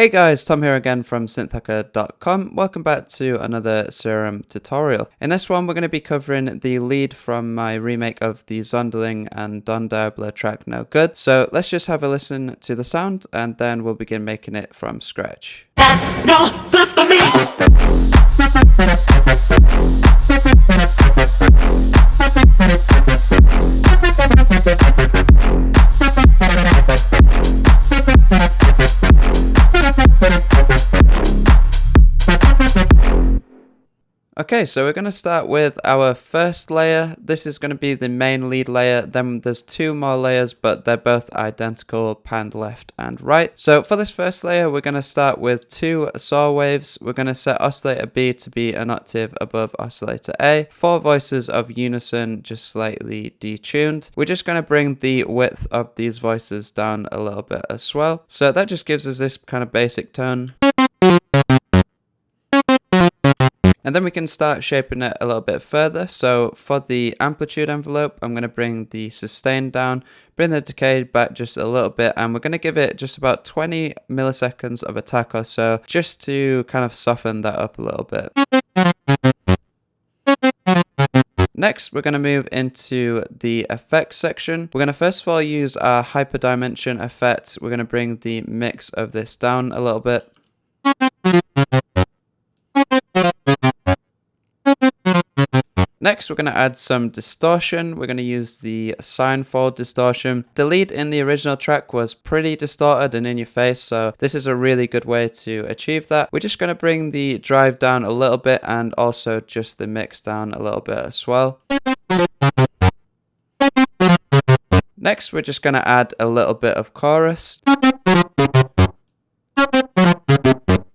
Hey guys, Tom here again from synthhacker.com. Welcome back to another Serum tutorial. In this one, we're going to be covering the lead from my remake of the Zonderling and Diablo track No Good. So let's just have a listen to the sound and then we'll begin making it from scratch. That's not good for me. Okay, so we're going to start with our first layer. This is going to be the main lead layer. Then there's two more layers, but they're both identical, panned left and right. So for this first layer, we're going to start with two saw waves. We're going to set oscillator B to be an octave above oscillator A. 4 voices of unison, just slightly detuned. We're just going to bring the width of these voices down a little bit as well. So that just gives us this kind of basic tone. And then we can start shaping it a little bit further. So for the amplitude envelope, I'm going to bring the sustain down, bring the decay back just a little bit, and we're going to give it just about 20 milliseconds of attack or so, just to kind of soften that up a little bit. Next, we're going to move into the effects section. We're going to first of all use our hyperdimension effect. We're going to bring the mix of this down a little bit. Next, we're going to add some distortion. We're going to use the sine fold distortion. The lead in the original track was pretty distorted and in your face, so this is a really good way to achieve that. We're just going to bring the drive down a little bit and also just the mix down a little bit as well. Next, we're just going to add a little bit of chorus.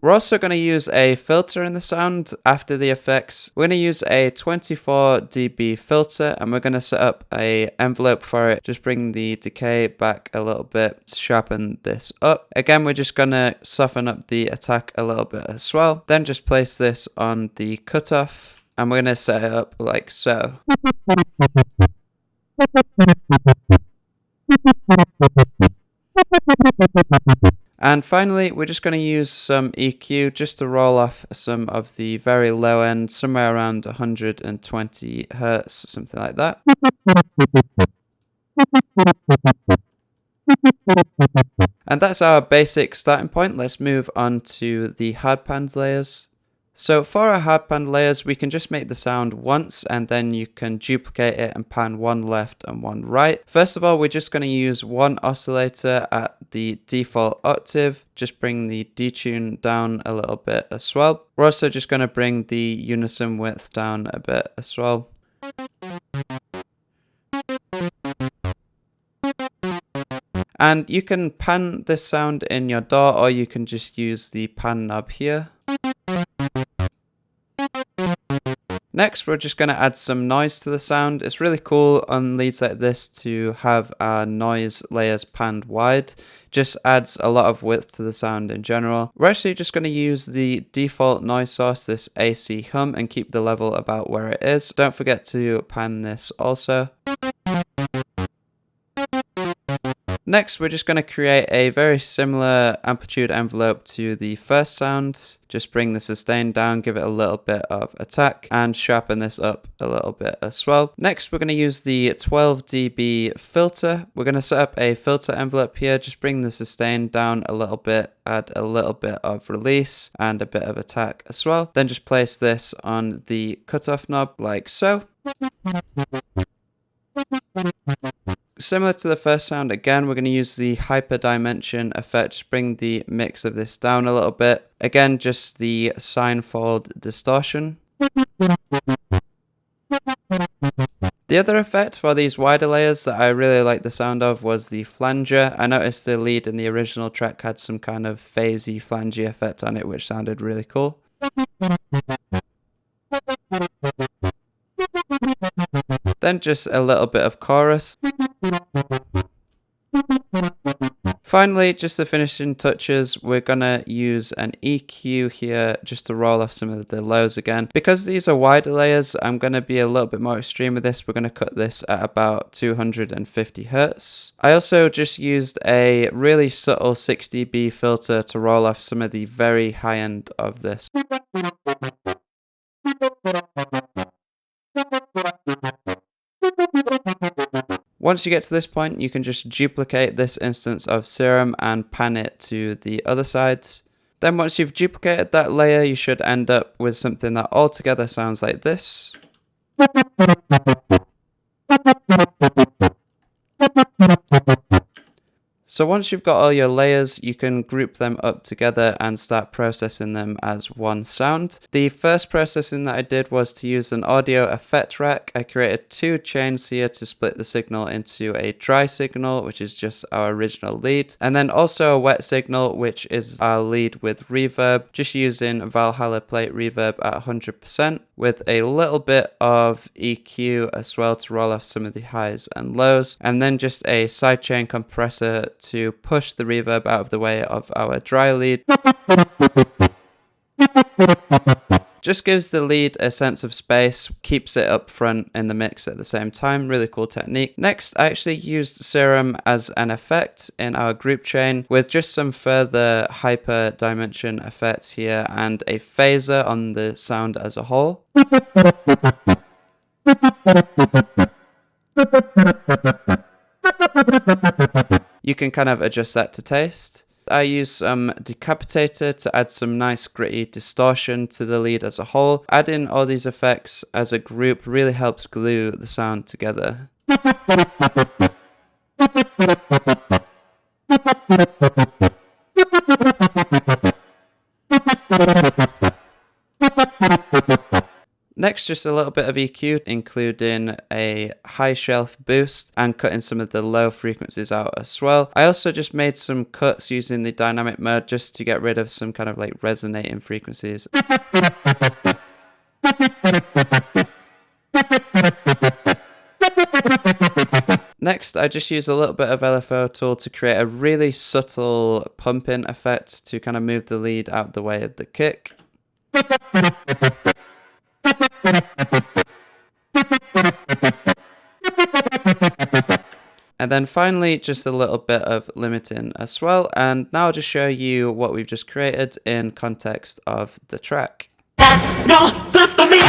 We're also going to use a filter in the sound after the effects. We're going to use a 24 dB filter and we're going to set up an envelope for it. Just bring the decay back a little bit, sharpen this up. Again, we're just going to soften up the attack a little bit as well. Then just place this on the cutoff and we're going to set it up like so. And finally, we're just going to use some EQ just to roll off some of the very low end, somewhere around 120 hertz, something like that. And that's our basic starting point. Let's move on to the hard panned layers. So for our hard pan layers, we can just make the sound once and then you can duplicate it and pan one left and one right. First of all, we're just going to use one oscillator at the default octave. Just bring the detune down a little bit as well. We're also just going to bring the unison width down a bit as well. And you can pan this sound in your DAW or you can just use the pan knob here. Next, we're just going to add some noise to the sound. It's really cool on leads like this to have our noise layers panned wide. Just adds a lot of width to the sound in general. We're actually just going to use the default noise source, this AC hum, and keep the level about where it is. Don't forget to pan this also. Next, we're just going to create a very similar amplitude envelope to the first sound. Just bring the sustain down, give it a little bit of attack, and sharpen this up a little bit as well. Next, we're going to use the 12 dB filter. We're going to set up a filter envelope here. Just bring the sustain down a little bit, add a little bit of release, and a bit of attack as well. Then just place this on the cutoff knob like so. Similar to the first sound, again, we're going to use the hyperdimension effect. Just bring the mix of this down a little bit. Again, just the sine fold distortion. The other effect for these wider layers that I really like the sound of was the flanger. I noticed the lead in the original track had some kind of phasey, flangey effect on it, which sounded really cool. Then just a little bit of chorus. Finally, just the finishing touches, we're gonna use an EQ here just to roll off some of the lows again. Because these are wider layers, I'm gonna be a little bit more extreme with this. We're gonna cut this at about 250 Hertz. I also just used a really subtle 6 dB filter to roll off some of the very high end of this. Once you get to this point, you can just duplicate this instance of Serum and pan it to the other sides. Then once you've duplicated that layer, you should end up with something that altogether sounds like this. So once you've got all your layers, you can group them up together and start processing them as one sound. The first processing that I did was to use an audio effect rack. I created 2 chains here to split the signal into a dry signal, which is just our original lead, and then also a wet signal, which is our lead with reverb, just using Valhalla plate reverb at 100%, with a little bit of EQ as well to roll off some of the highs and lows, and then just a sidechain compressor to push the reverb out of the way of our dry lead. Just gives the lead a sense of space, keeps it up front in the mix at the same time. Really cool technique. Next, I actually used Serum as an effect in our group chain with just some further hyper dimension effects here and a phaser on the sound as a whole. You can kind of adjust that to taste. I use some decapitator to add some nice gritty distortion to the lead as a whole. Adding all these effects as a group really helps glue the sound together. Next, just a little bit of EQ, including a high shelf boost and cutting some of the low frequencies out as well. I also just made some cuts using the dynamic mode just to get rid of some kind of like resonating frequencies. Next, I just use a little bit of LFO tool to create a really subtle pumping effect to kind of move the lead out the way of the kick. And then finally, just a little bit of limiting as well. And now I'll just show you what we've just created in context of the track. That's not good for me.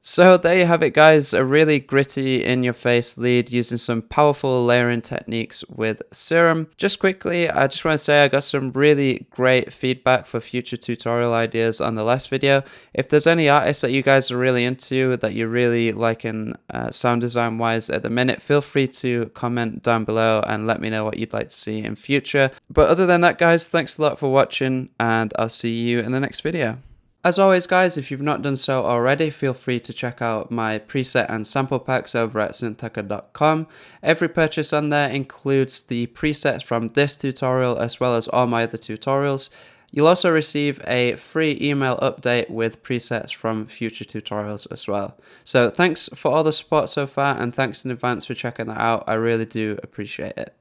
So there you have it, guys, a really gritty in-your-face lead using some powerful layering techniques with Serum. Just quickly, I just want to say I got some really great feedback for future tutorial ideas on the last video. If there's any artists that you guys are really into, that you're really liking sound design wise at the minute, feel free to comment down below and let me know what you'd like to see in future. But other than that, guys, thanks a lot for watching, and I'll see you in the next video. As always, guys, if you've not done so already, feel free to check out my preset and sample packs over at synthhacker.com. Every purchase on there includes the presets from this tutorial as well as all my other tutorials. You'll also receive a free email update with presets from future tutorials as well. So thanks for all the support so far, and thanks in advance for checking that out. I really do appreciate it.